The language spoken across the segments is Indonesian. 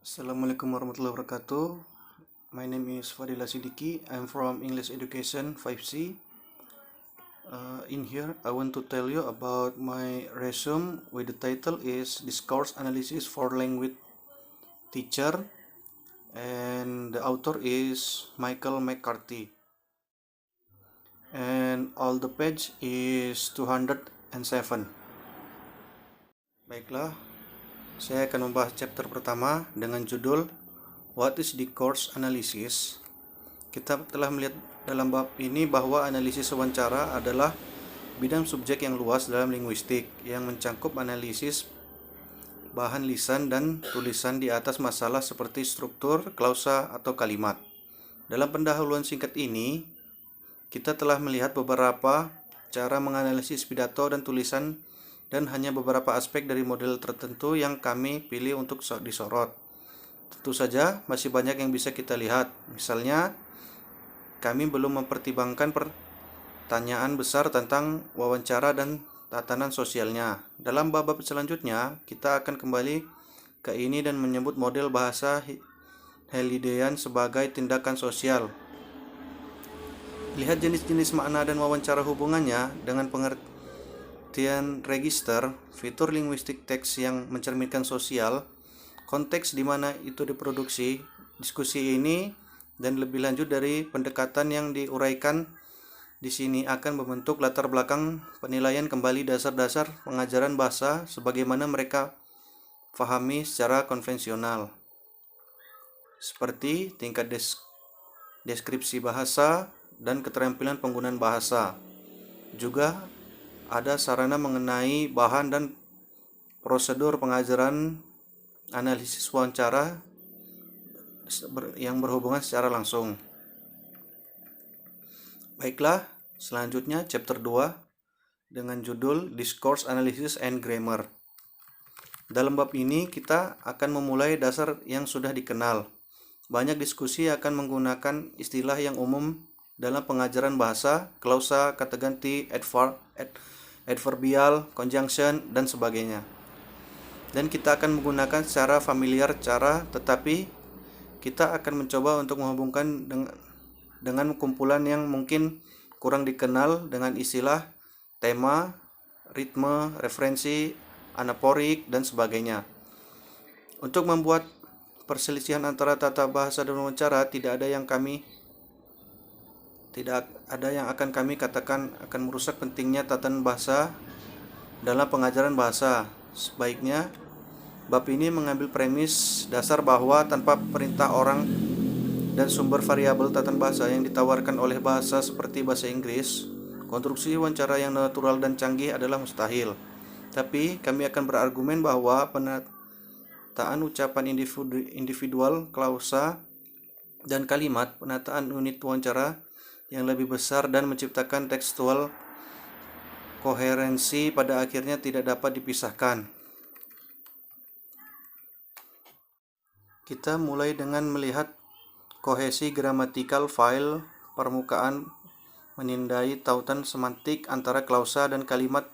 Assalamualaikum warahmatullahi wabarakatuh. My name is Fadila Siddiqui. I'm from English Education 5C. In here, I want to tell you about my resume with the title is Discourse Analysis for Language Teacher, and the author is Michael McCarthy. And all the page is 207. Baiklah, saya akan membahas chapter pertama dengan judul What is Discourse Analysis? Kita telah melihat dalam bab ini bahwa analisis wawancara adalah bidang subjek yang luas dalam linguistik yang mencakup analisis bahan lisan dan tulisan di atas masalah seperti struktur, klausa, atau kalimat. Dalam pendahuluan singkat ini, kita telah melihat beberapa cara menganalisis pidato dan tulisan dan hanya beberapa aspek dari model tertentu yang kami pilih untuk disorot. Tentu saja masih banyak yang bisa kita lihat. Misalnya, kami belum mempertimbangkan pertanyaan besar tentang wawancara dan tatanan sosialnya. Dalam bab selanjutnya, kita akan kembali ke ini dan menyebut model bahasa Halidean sebagai tindakan sosial. Lihat jenis-jenis makna dan wawancara hubungannya dengan pengertian register, fitur linguistik teks yang mencerminkan sosial, konteks di mana itu diproduksi, diskusi ini, dan lebih lanjut dari pendekatan yang diuraikan di sini akan membentuk latar belakang penilaian kembali dasar-dasar pengajaran bahasa sebagaimana mereka pahami secara konvensional, seperti tingkat deskripsi bahasa dan keterampilan penggunaan bahasa. Juga ada sarana mengenai bahan dan prosedur pengajaran analisis wawancara yang berhubungan secara langsung. Baiklah, selanjutnya chapter 2 dengan judul Discourse Analysis and Grammar. Dalam bab ini kita akan memulai dasar yang sudah dikenal. Banyak diskusi akan menggunakan istilah yang umum dalam pengajaran bahasa, klausa, kata ganti, adverbial, conjunction, dan sebagainya. Dan kita akan menggunakan secara familiar tetapi kita akan mencoba untuk menghubungkan dengan kumpulan yang mungkin kurang dikenal dengan istilah tema, ritme, referensi, anaporik, dan sebagainya. Untuk membuat perselisihan antara tata bahasa dan wawancara, tidak ada yang akan kami katakan akan merusak pentingnya tatanan bahasa dalam pengajaran bahasa. Sebaiknya bab ini mengambil premis dasar bahwa tanpa perintah orang dan sumber variabel tatanan bahasa yang ditawarkan oleh bahasa seperti bahasa Inggris, konstruksi wawancara yang natural dan canggih adalah mustahil. Tapi kami akan berargumen bahwa penataan ucapan individual, klausa, dan kalimat, penataan unit wawancara yang lebih besar dan menciptakan tekstual koherensi pada akhirnya tidak dapat dipisahkan. Kita mulai dengan melihat kohesi gramatikal file permukaan menindai tautan semantik antara klausa dan kalimat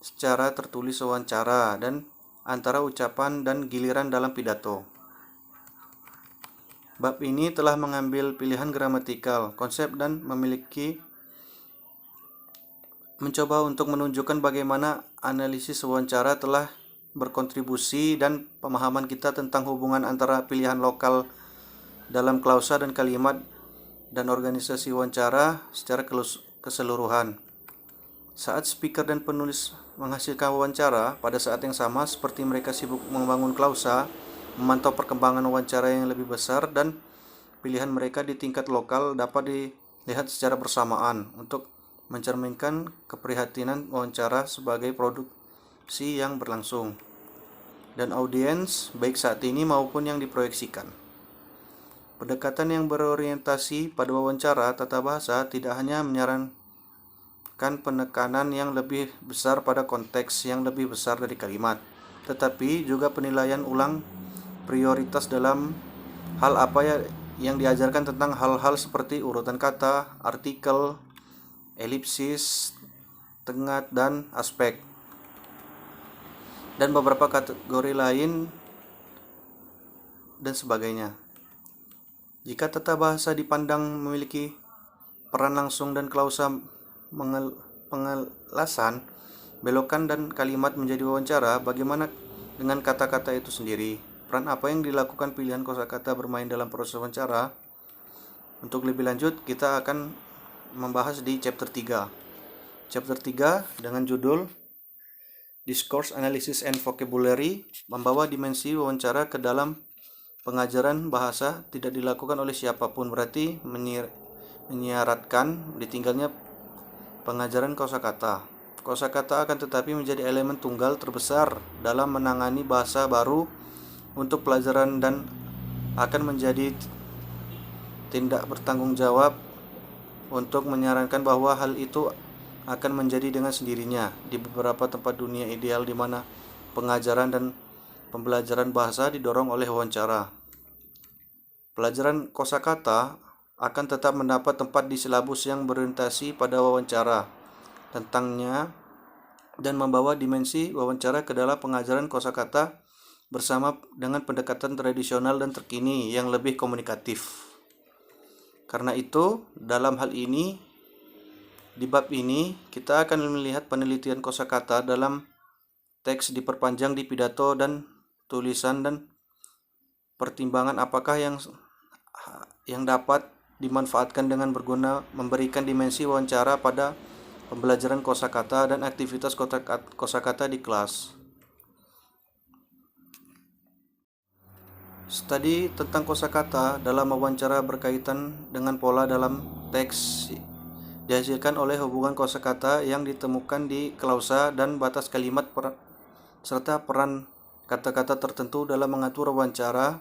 secara tertulis wawancara dan antara ucapan dan giliran dalam pidato. Bab ini telah mengambil pilihan gramatikal, konsep dan mencoba untuk menunjukkan bagaimana analisis wawancara telah berkontribusi dan pemahaman kita tentang hubungan antara pilihan lokal dalam klausa dan kalimat dan organisasi wawancara secara keseluruhan. Saat speaker dan penulis menghasilkan wawancara pada saat yang sama, seperti mereka sibuk membangun klausa, memantau perkembangan wawancara yang lebih besar, dan pilihan mereka di tingkat lokal dapat dilihat secara bersamaan untuk mencerminkan keprihatinan wawancara sebagai produksi yang berlangsung dan audiens baik saat ini maupun yang diproyeksikan. Pendekatan yang berorientasi pada wawancara tata bahasa tidak hanya menyarankan penekanan yang lebih besar pada konteks yang lebih besar dari kalimat, tetapi juga penilaian ulang prioritas dalam hal apa yang diajarkan tentang hal-hal seperti urutan kata, artikel, elipsis, tengah, dan aspek. Dan beberapa kategori lain dan sebagainya. Jika tata bahasa dipandang memiliki peran langsung dan klausa pengelasan, belokan dan kalimat menjadi wawancara, bagaimana dengan kata-kata itu sendiri? Peran apa yang dilakukan pilihan kosakata bermain dalam proses wawancara? Untuk lebih lanjut, kita akan membahas di chapter 3. Chapter 3 dengan judul Discourse Analysis and Vocabulary membawa dimensi wawancara ke dalam pengajaran bahasa tidak dilakukan oleh siapapun, berarti menyiaratkan ditinggalnya pengajaran kosakata. Kosakata akan tetapi menjadi elemen tunggal terbesar dalam menangani bahasa baru untuk pelajaran dan akan menjadi tindak bertanggung jawab untuk menyarankan bahwa hal itu akan menjadi dengan sendirinya di beberapa tempat dunia ideal di mana pengajaran dan pembelajaran bahasa didorong oleh wawancara. Pelajaran kosakata akan tetap mendapat tempat di silabus yang berorientasi pada wawancara tentangnya dan membawa dimensi wawancara ke dalam pengajaran kosakata bersama dengan pendekatan tradisional dan terkini yang lebih komunikatif. Karena itu, dalam hal ini, di bab ini, kita akan melihat penelitian kosakata dalam teks diperpanjang di pidato dan tulisan dan pertimbangan apakah yang dapat dimanfaatkan dengan berguna memberikan dimensi wawancara pada pembelajaran kosakata dan aktivitas kosakata di kelas. Studi tentang kosakata dalam wawancara berkaitan dengan pola dalam teks dihasilkan oleh hubungan kosakata yang ditemukan di klausa dan batas kalimat serta peran kata-kata tertentu dalam mengatur wawancara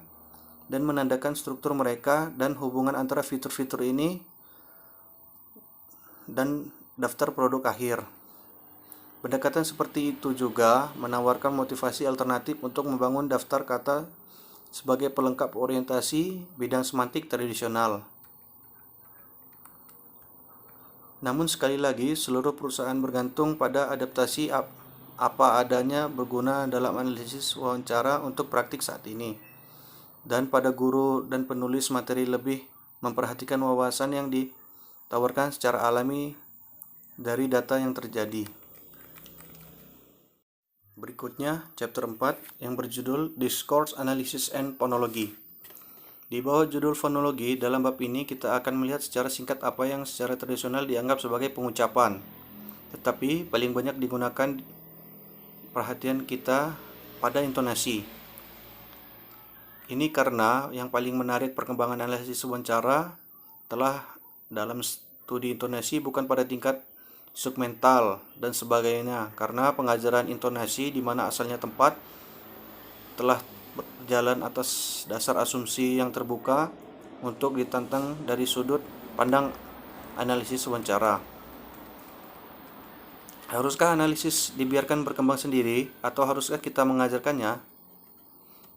dan menandakan struktur mereka dan hubungan antara fitur-fitur ini dan daftar produk akhir. Pendekatan seperti itu juga menawarkan motivasi alternatif untuk membangun daftar kata sebagai pelengkap orientasi bidang semantik tradisional. Namun sekali lagi, seluruh perusahaan bergantung pada adaptasi apa adanya berguna dalam analisis wawancara untuk praktik saat ini. Dan pada guru dan penulis materi lebih memperhatikan wawasan yang ditawarkan secara alami dari data yang terjadi. Berikutnya, chapter 4 yang berjudul Discourse Analysis and Phonology. Di bawah judul fonologi, dalam bab ini kita akan melihat secara singkat apa yang secara tradisional dianggap sebagai pengucapan, tetapi paling banyak digunakan perhatian kita pada intonasi. Ini karena yang paling menarik perkembangan analisis wawancara telah dalam studi intonasi bukan pada tingkat submental dan sebagainya, karena pengajaran intonasi di mana asalnya tempat telah berjalan atas dasar asumsi yang terbuka untuk ditantang dari sudut pandang analisis wawancara. Haruskah analisis dibiarkan berkembang sendiri atau haruskah kita mengajarkannya?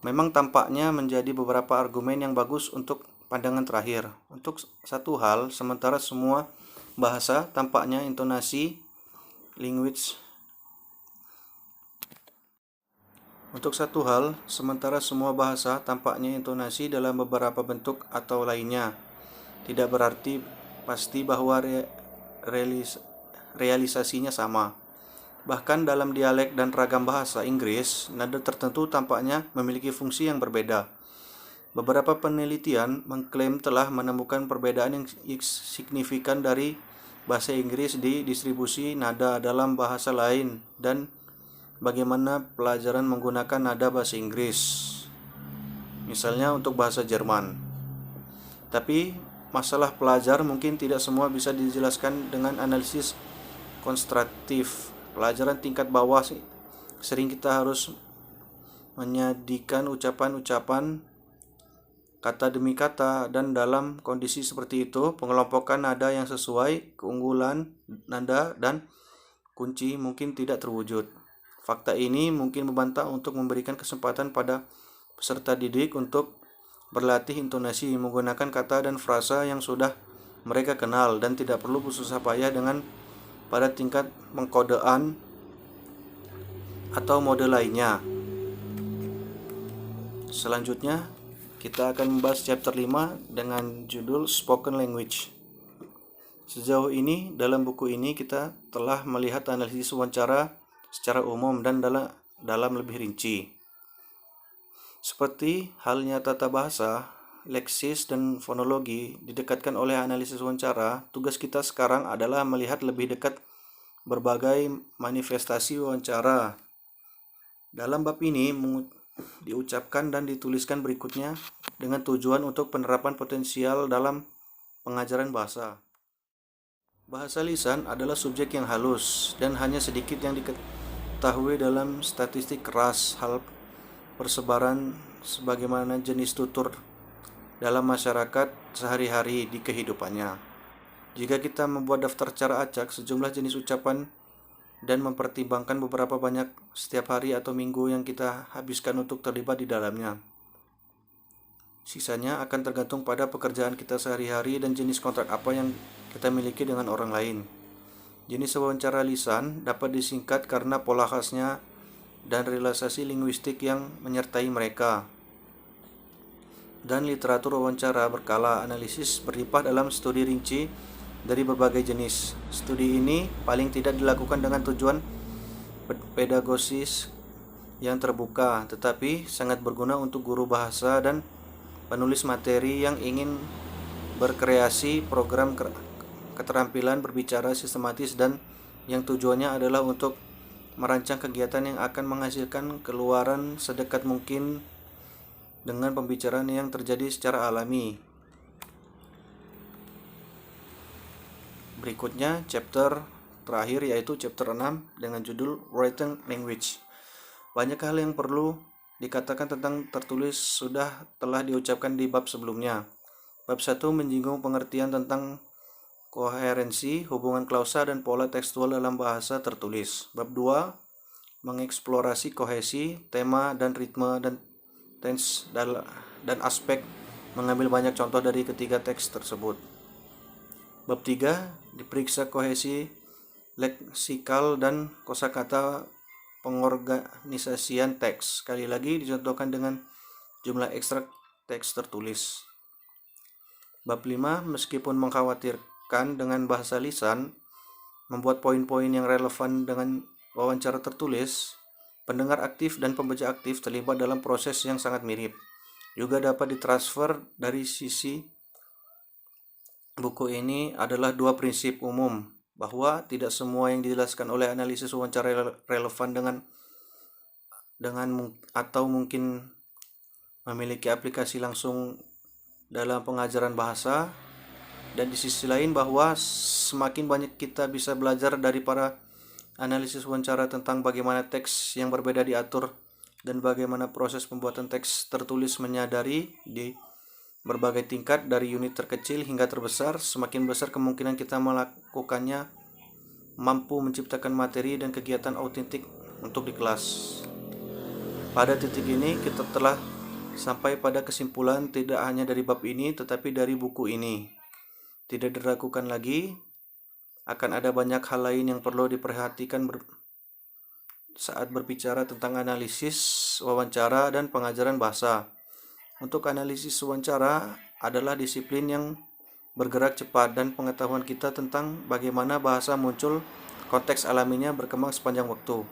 Memang tampaknya menjadi beberapa argumen yang bagus untuk pandangan terakhir. Untuk satu hal, sementara semua bahasa tampaknya intonasi language. Untuk satu hal, sementara semua bahasa tampaknya intonasi dalam beberapa bentuk atau lainnya, tidak berarti pasti bahwa realisasinya sama. Bahkan dalam dialek dan ragam bahasa Inggris, nada tertentu tampaknya memiliki fungsi yang berbeda. Beberapa penelitian mengklaim telah menemukan perbedaan yang signifikan dari bahasa Inggris di distribusi nada dalam bahasa lain dan bagaimana pelajaran menggunakan nada bahasa Inggris. Misalnya untuk bahasa Jerman. Tapi masalah pelajar mungkin tidak semua bisa dijelaskan dengan analisis konstruktif. Pelajaran tingkat bawah sering kita harus menyajikan ucapan-ucapan kata demi kata, dan dalam kondisi seperti itu, pengelompokan nada yang sesuai, keunggulan nada, dan kunci mungkin tidak terwujud. Fakta ini mungkin membantah untuk memberikan kesempatan pada peserta didik untuk berlatih intonasi menggunakan kata dan frasa yang sudah mereka kenal dan tidak perlu bersusah payah dengan pada tingkat pengkodean atau mode lainnya. Selanjutnya, Kita akan membahas chapter 5 dengan judul Spoken Language. Sejauh ini, dalam buku ini kita telah melihat analisis wawancara secara umum dan dalam lebih rinci. Seperti halnya tata bahasa, leksis, dan fonologi didekatkan oleh analisis wawancara, tugas kita sekarang adalah melihat lebih dekat berbagai manifestasi wawancara. Dalam bab ini diucapkan dan dituliskan berikutnya dengan tujuan untuk penerapan potensial dalam pengajaran bahasa. Bahasa lisan adalah subjek yang halus dan hanya sedikit yang diketahui dalam statistik keras hal persebaran sebagaimana jenis tutur dalam masyarakat sehari-hari di kehidupannya. Jika kita membuat daftar cara acak sejumlah jenis ucapan dan mempertimbangkan beberapa banyak setiap hari atau minggu yang kita habiskan untuk terlibat di dalamnya. Sisanya akan tergantung pada pekerjaan kita sehari-hari dan jenis kontrak apa yang kita miliki dengan orang lain. Jenis wawancara lisan dapat disingkat karena pola khasnya dan realisasi linguistik yang menyertai mereka. Dan literatur wawancara berkala analisis berlimpah dalam studi rinci dari berbagai jenis. Studi ini paling tidak dilakukan dengan tujuan pedagosis yang terbuka, tetapi sangat berguna untuk guru bahasa dan penulis materi yang ingin berkreasi program keterampilan berbicara sistematis dan yang tujuannya adalah untuk merancang kegiatan yang akan menghasilkan keluaran sedekat mungkin dengan pembicaraan yang terjadi secara alami. Berikutnya chapter terakhir yaitu chapter 6 dengan judul Written Language. Banyak hal yang perlu dikatakan tentang tertulis telah diucapkan di bab sebelumnya. Bab 1 menyinggung pengertian tentang koherensi, hubungan klausa, dan pola tekstual dalam bahasa tertulis. Bab 2 mengeksplorasi kohesi, tema, dan ritme, dan tense dan aspek mengambil banyak contoh dari ketiga teks tersebut. Bab 3 diperiksa kohesi leksikal dan kosakata pengorganisasian teks. Sekali lagi dicontohkan dengan jumlah ekstrak teks tertulis. Bab 5 meskipun mengkhawatirkan dengan bahasa lisan, membuat poin-poin yang relevan dengan wawancara tertulis, pendengar aktif dan pembaca aktif terlibat dalam proses yang sangat mirip. Juga dapat ditransfer dari sisi buku ini adalah dua prinsip umum, bahwa tidak semua yang dijelaskan oleh analisis wawancara relevan dengan atau mungkin memiliki aplikasi langsung dalam pengajaran bahasa, dan di sisi lain bahwa semakin banyak kita bisa belajar dari para analisis wawancara tentang bagaimana teks yang berbeda diatur dan bagaimana proses pembuatan teks tertulis menyadari di berbagai tingkat dari unit terkecil hingga terbesar, semakin besar kemungkinan kita melakukannya mampu menciptakan materi dan kegiatan autentik untuk di kelas. Pada titik ini kita telah sampai pada kesimpulan tidak hanya dari bab ini tetapi dari buku ini. Tidak diragukan lagi akan ada banyak hal lain yang perlu diperhatikan saat berbicara tentang analisis wawancara dan pengajaran bahasa. Untuk analisis wawancara adalah disiplin yang bergerak cepat dan pengetahuan kita tentang bagaimana bahasa muncul, konteks alaminya berkembang sepanjang waktu.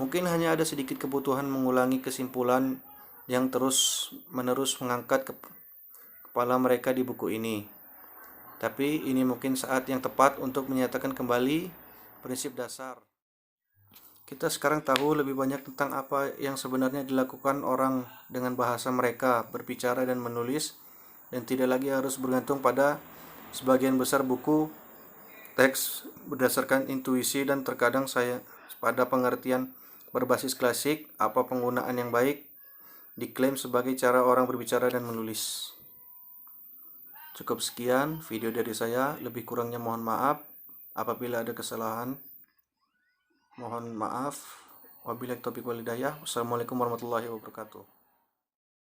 Mungkin hanya ada sedikit kebutuhan mengulangi kesimpulan yang terus-menerus mengangkat kepala mereka di buku ini. Tapi ini mungkin saat yang tepat untuk menyatakan kembali prinsip dasar. Kita sekarang tahu lebih banyak tentang apa yang sebenarnya dilakukan orang dengan bahasa mereka, berbicara dan menulis, dan tidak lagi harus bergantung pada sebagian besar buku teks berdasarkan intuisi dan terkadang saya pada pengertian berbasis klasik apa penggunaan yang baik diklaim sebagai cara orang berbicara dan menulis. Cukup sekian video dari saya, lebih kurangnya mohon maaf. Apabila ada kesalahan, mohon maaf. Wabillahi taufiq wal hidayah. Wassalamualaikum warahmatullahi wabarakatuh.